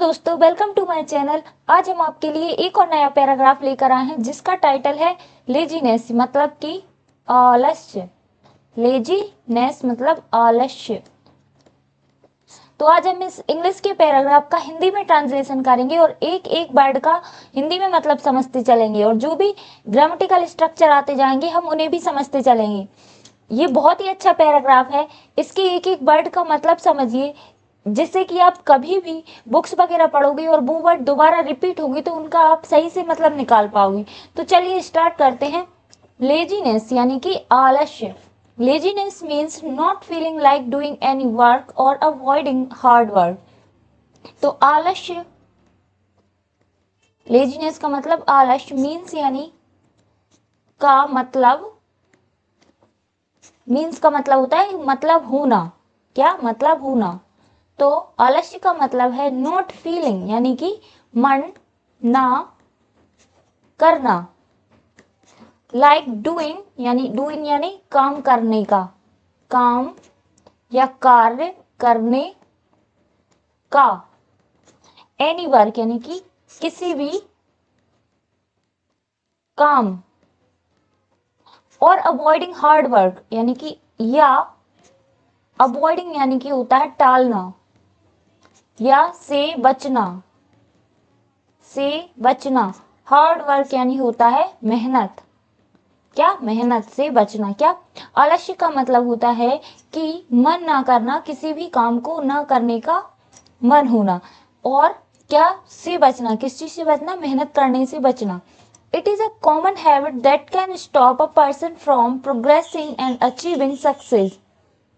दोस्तों, welcome to my channel. आज हम आपके लिए एक और नया पैराग्राफ लेकर आए हैं जिसका टाइटल है लेजीनेस मतलब कि आलस्य। लेजीनेस मतलब आलस्य। तो आज हम इस इंग्लिश के पैराग्राफ का हिंदी में ट्रांसलेशन करेंगे और एक एक वर्ड का हिंदी में मतलब समझते चलेंगे और जो भी ग्रामेटिकल स्ट्रक्चर आते जाएंगे हम उन्हें भी समझते चलेंगे। ये बहुत ही अच्छा पैराग्राफ है। इसके एक एक वर्ड का मतलब समझिए, जिससे कि आप कभी भी बुक्स वगैरह पढ़ोगे और वो वर्ड दोबारा रिपीट होगी तो उनका आप सही से मतलब निकाल पाओगे। तो चलिए स्टार्ट करते हैं। लेजीनेस यानी कि आलस्य। Laziness means not feeling like doing any work और अवॉइडिंग हार्ड वर्क। तो आलस्य, लेजीनेस का मतलब आलस्य मीन्स यानी का मतलब, मीन्स का मतलब होता है मतलब होना। क्या मतलब होना। तो आलस्य का मतलब है नॉट फीलिंग यानी कि मन ना करना। लाइक डूइंग यानी काम करने का, काम या कार्य करने का। एनी वर्क यानी कि किसी भी काम। और अवॉइडिंग हार्ड वर्क यानी कि, या अवॉइडिंग यानी कि होता है टालना या से बचना, से बचना। हार्ड वर्क यानी होता है मेहनत। क्या, मेहनत से बचना। क्या, आलस्य का मतलब होता है कि मन ना करना, किसी भी काम को ना करने का मन होना। और क्या, से बचना, किस चीज से बचना, मेहनत करने से बचना। It is a common habit that can stop a person from progressing and achieving success.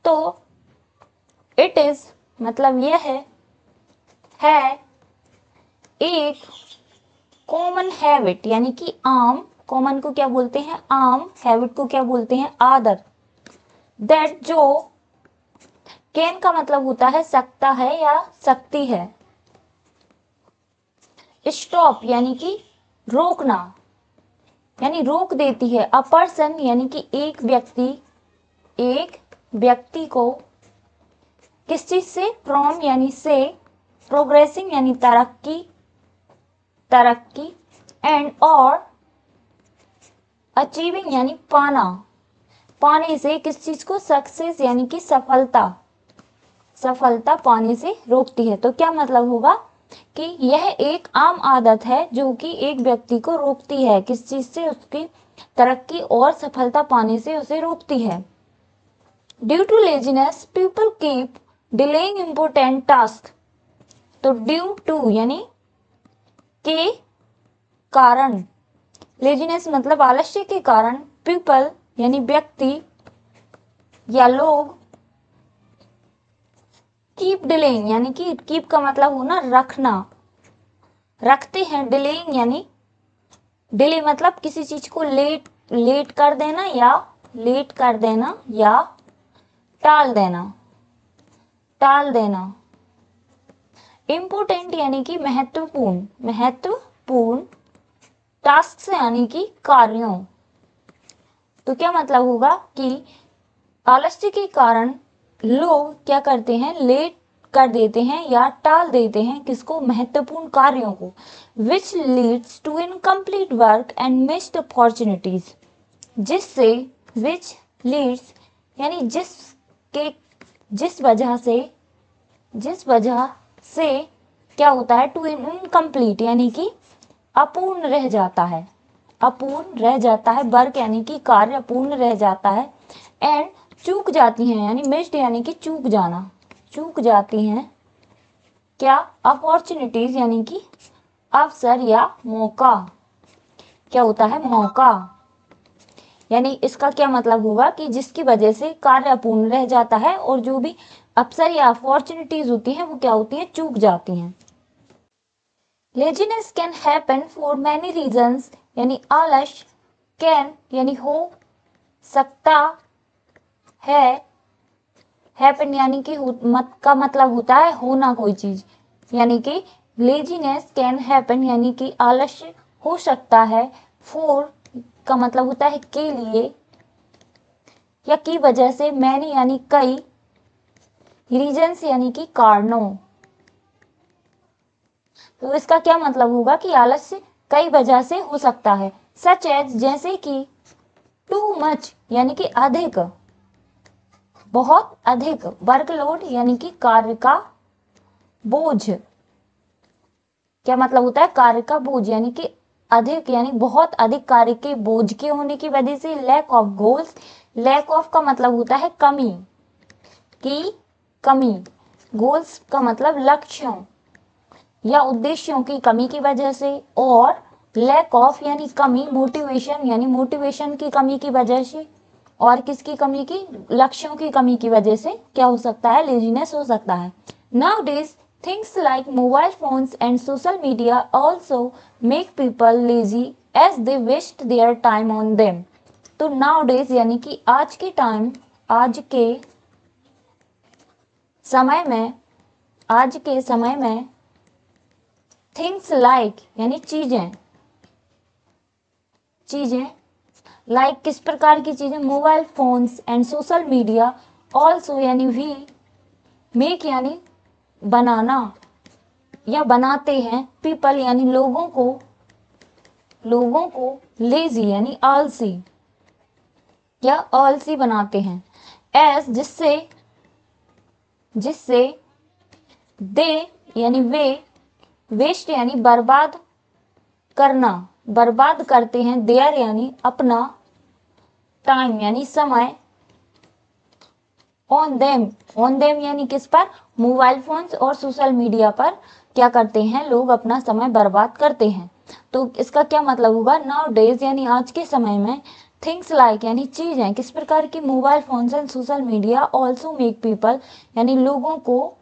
तो इट इज मतलब यह है एक कॉमन हैबिट यानी कि आम। कॉमन को क्या बोलते हैं, आम। हैबिट को क्या बोलते हैं, आदत। दैट जो, कैन का मतलब होता है सकता है या सकती है। स्टॉप यानी कि रोकना, यानी रोक देती है। अ पर्सन यानी कि एक व्यक्ति को किस चीज से, फ्रॉम यानी से, प्रोग्रेसिंग यानी तरक्की एंड और अचीविंग यानी पाना, पाने से किस चीज को, सक्सेस यानी कि सफलता पाने से रोकती है। तो क्या मतलब होगा कि यह एक आम आदत है जो कि एक व्यक्ति को रोकती है, किस चीज से, उसकी तरक्की और सफलता पाने से उसे रोकती है। Due to laziness people keep delaying important task. तो ड्यू टू यानी के कारण, लेजीनेस मतलब आलस्य के कारण, पीपल यानी व्यक्ति या लोग, कीप डिलेइंग यानी कि कीप का मतलब होना रखना, रखते हैं। डिलेइंग यानी, डिले मतलब किसी चीज को लेट कर देना या टाल देना। इम्पोर्टेंट यानी कि महत्वपूर्ण। टास्क यानी कि कार्यों। तो क्या मतलब होगा कि आलस्य के कारण लोग क्या करते हैं, लेट कर देते हैं या टाल देते हैं किसको, महत्वपूर्ण कार्यों को। Which leads to incomplete work and missed opportunities. जिससे, विच लीड्स यानी जिस वजह से क्या होता है, टू इनकम्प्लीट यानी कि अपूर्ण रह जाता है, वर्क यानी कि कार्य अपूर्ण रह जाता है। एंड चूक जाती हैं यानी मिस्ड यानी कि चूक जाती हैं क्या, अपॉर्चुनिटीज यानी कि अवसर या मौका। क्या होता है, मौका। यानी इसका क्या मतलब होगा कि जिसकी वजह से कार्य अपूर्ण रह जाता है और जो भी अवसर या अपॉर्चुनिटीज होती हैं वो क्या होती हैं, चूक जाती हैं। Laziness can happen for many reasons यानी आलस्य कैन यानी हो सकता है, हैपन यानी कि का मतलब होता है होना कोई चीज, यानी कि लेजीनेस कैन हैपन यानी कि आलस्य हो सकता है। फॉर का मतलब होता है के लिए या की वजह से। मैनी यानी कई, रीजंस यानी कि कारणों। तो इसका क्या मतलब होगा कि आलस्य कई वजह से हो सकता है, सच एज जैसे कि टू मच यानी कि अधिक, बहुत अधिक, वर्कलोड यानी कि कार्य का बोझ, क्या मतलब होता है कार्य का बोझ यानी कि अधिक यानी बहुत अधिक कार्य के बोझ के होने की वजह से, lack of goals, lack of का मतलब होता है कमी की, कमी, गोल्स का मतलब लक्ष्यों या उद्देश्यों की कमी की वजह से, और लैक ऑफ यानी कमी, मोटिवेशन यानी मोटिवेशन की कमी की वजह से, और किसकी कमी की, लक्ष्यों की कमी की वजह से क्या हो सकता है, लेजीनेस हो सकता है। Nowadays things like mobile phones and social media also make people lazy as they waste their time on them। तो nowadays यानी कि आज के टाइम, आज के समय में, आज के समय में थिंग्स लाइक यानी चीजें, चीजें लाइक किस प्रकार की चीजें, mobile phones and social media, also यानी भी, मेक यानी बनाना या बनाते हैं, पीपल यानी लोगों को, लोगों को लेजी यानी आलसी या आलसी बनाते हैं, एस जिससे, जिससे दे यानी वे, वेस्ट यानी बर्बाद करना, बर्बाद करते हैं, देयर यानी अपना, टाइम यानी समय, ऑन देम यानी किस पर, मोबाइल फोन्स और सोशल मीडिया पर क्या करते हैं लोग, अपना समय बर्बाद करते हैं। तो इसका क्या मतलब होगा, नाउ डेज यानी आज के समय में, थिंग्स लाइक यानी चीजें किस प्रकार की, mobile phones and social media also make people यानी लोगों को,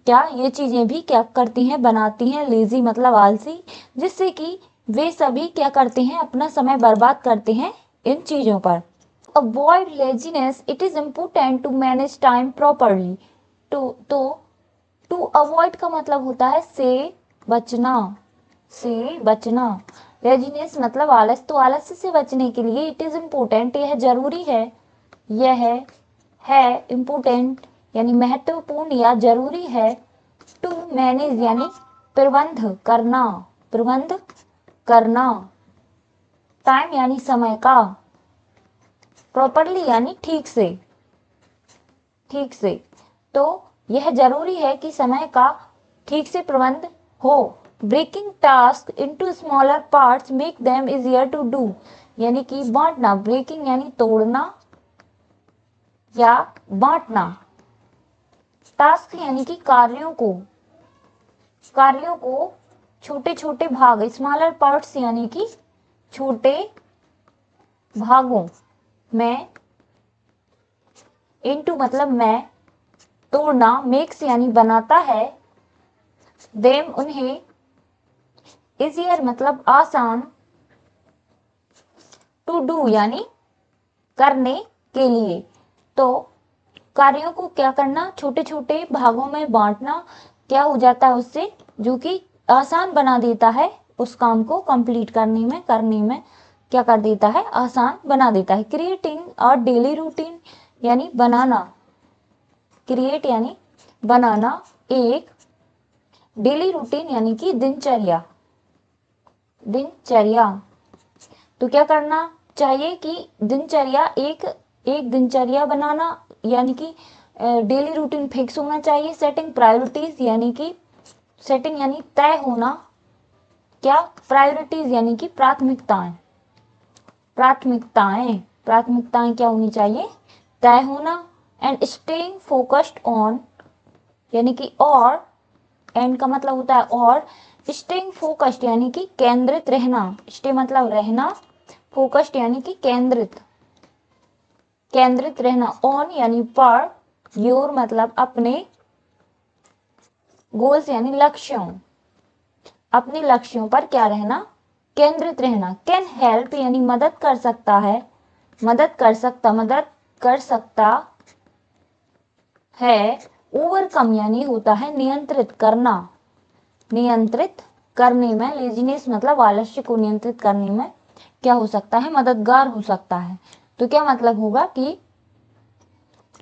क्या ये चीजें भी क्या करती हैं, बनाती हैं, लेजी मतलब आलसी, जिससे कि वे सभी क्या करते हैं, अपना समय बर्बाद करते हैं इन चीजों पर। Avoid laziness, it is important to manage time properly। to avoid का मतलब होता है से बचना, से बचना, लेजीनेस मतलब आलस, तो आलस्य से बचने के लिए इट इज इम्पोर्टेंट यह जरूरी है, यह है इम्पोर्टेंट यानी महत्वपूर्ण या जरूरी है, टू मैनेज यानी प्रबंध करना, प्रबंध करना, टाइम यानी समय का, प्रॉपरली यानी ठीक से, ठीक से, तो यह जरूरी है कि समय का ठीक से प्रबंध हो। Breaking task into smaller parts make them easier to do यानी कि बांटना, ब्रेकिंग यानी तोड़ना या बांटना, टास्क यानी कि कार्यों को, कार्यों को छोटे छोटे भाग, स्मॉलर पार्ट्स यानी कि छोटे भागों में, इनटू मतलब में, तोड़ना, मेक्स यानी बनाता है, देम उन्हें, इजियर मतलब आसान, टू डू यानी करने के लिए, तो कार्यों को क्या करना, छोटे छोटे भागों में बांटना, क्या हो जाता है उससे, जो कि आसान बना देता है उस काम को कंप्लीट करने में क्या कर देता है, आसान बना देता है। क्रिएटिंग और डेली रूटीन यानी बनाना, क्रिएट यानी बनाना, एक डेली रूटीन यानी कि दिनचर्या, दिनचर्या, तो क्या करना चाहिए कि दिनचर्या, एक दिनचर्या बनाना यानी कि डेली रूटीन फिक्स होना चाहिए। सेटिंग प्रायोरिटीज यानी कि, सेटिंग यानी तय होना, क्या, प्रायोरिटीज यानी कि प्राथमिकताएं, प्राथमिकताएं, प्राथमिकताएं क्या होनी चाहिए, तय होना। एंड स्टेइंग फोकस्ड ऑन यानी कि, और एंड का मतलब होता है और, स्टेइंग फोकस्ड यानी कि केंद्रित रहना, स्टे मतलब रहना, फोकस्ड यानी कि केंद्रित, केंद्रित रहना, ऑन यानी पर, योर मतलब अपने, गोल्स यानी लक्ष्यों, अपने लक्ष्यों पर क्या रहना, केंद्रित रहना। कैन हेल्प यानी मदद कर सकता है, मदद कर सकता, मदद कर सकता है। ओवरकम यानी होता है नियंत्रित करना, नियंत्रित करने में, लेजीनेस मतलब आलस्य को नियंत्रित करने में क्या हो सकता है, मददगार हो सकता है। तो क्या मतलब होगा कि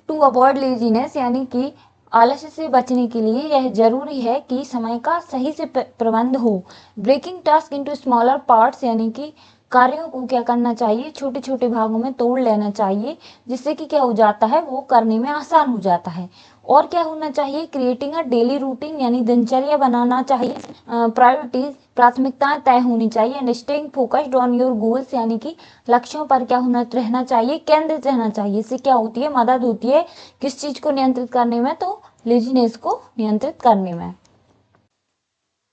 टू अवॉइड लेजीनेस यानी कि आलस्य से बचने के लिए यह जरूरी है कि समय का सही से प्रबंध हो। Breaking task into smaller parts यानी कि कार्यों को क्या करना चाहिए, छोटे छोटे भागों में तोड़ लेना चाहिए, जिससे कि क्या हो जाता है, वो करने में आसान हो जाता है। और क्या होना चाहिए, क्रिएटिंग अ डेली रूटीन यानी दिनचर्या बनाना चाहिए। प्रायोरिटीज प्राथमिकताएं तय होनी चाहिए। And staying focused on your goals यानी कि लक्ष्यों पर क्या होना रहना चाहिए, केंद्रित रहना चाहिए। इससे क्या होती है, मदद होती है किस चीज को नियंत्रित करने में, तो लेजीनेस को नियंत्रित करने में।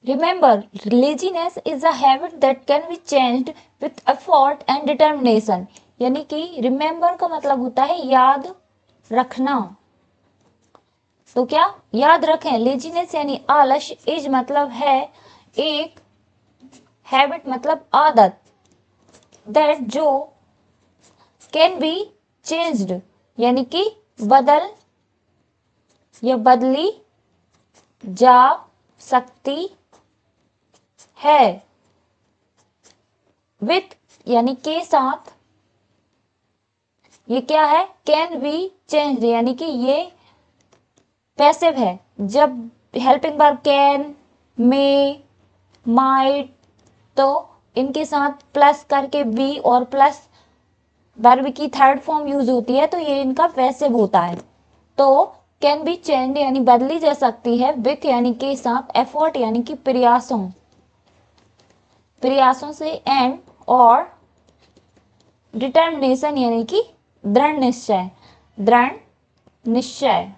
Remember, laziness is a habit that can be changed with effort and determination. यानी कि remember का मतलब होता है याद रखना। तो क्या याद रखें, लेजीनेस यानी आलस्य, इज मतलब है एक, हैबिट मतलब आदत, दैट जो कैन बी चेंज्ड यानी कि बदल या बदली जा सकती है। विथ यानी के साथ, ये क्या है, कैन बी चेंज्ड यानी कि ये पैसिव है। जब helping verb can, may, might, तो इनके साथ प्लस करके बी और प्लस वर्ब की थर्ड फॉर्म यूज होती है, तो ये इनका पैसिव होता है। तो कैन बी चेंज्ड यानी बदली जा सकती है, विथ यानी के साथ, एफर्ट यानी कि प्रयासों से, एंड और डिटर्मिनेशन यानी कि दृढ़ निश्चय।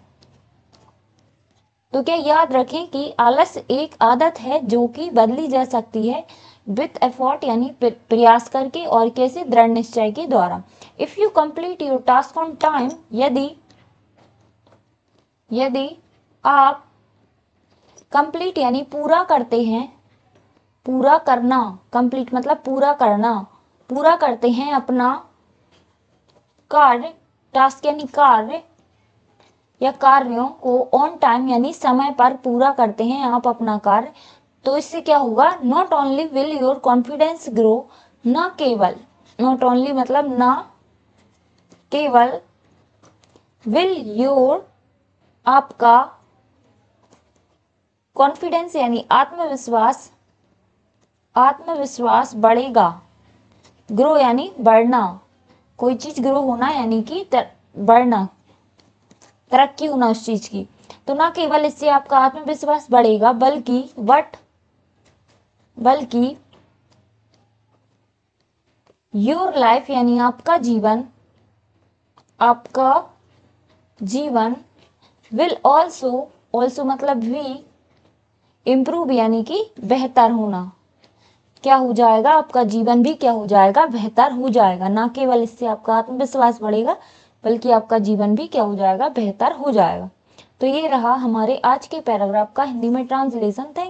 तो क्या याद रखें कि आलस्य एक आदत है जो कि बदली जा सकती है विथ एफर्ट यानी प्रयास करके, और कैसे, दृढ़ निश्चय के द्वारा। If you complete your task on time, यदि आप कंप्लीट यानी पूरा करते हैं, पूरा करना, कंप्लीट मतलब पूरा करना, पूरा करते हैं अपना कार्य, टास्क यानी कार्य या कार्यों को ऑन टाइम यानी समय पर पूरा करते हैं आप अपना कार्य, तो इससे क्या होगा, not only will your confidence grow, न केवल, नॉट ओनली मतलब ना केवल, विल योर आपका कॉन्फिडेंस यानी आत्मविश्वास बढ़ेगा। ग्रो यानी बढ़ना, कोई चीज ग्रो होना यानी कि बढ़ना, तरक्की होना उस चीज की। तो ना केवल इससे आपका आत्मविश्वास बढ़ेगा, बल्कि योर लाइफ यानी आपका जीवन विल ऑल्सो मतलब भी, इम्प्रूव यानी कि बेहतर होना, क्या हो जाएगा, आपका जीवन भी क्या हो जाएगा, बेहतर हो जाएगा। ना केवल इससे आपका आत्मविश्वास बढ़ेगा, बल्कि आपका जीवन भी क्या हो जाएगा, बेहतर हो जाएगा। तो ये रहा हमारे आज के पैराग्राफ का हिंदी में ट्रांसलेशन। थैंक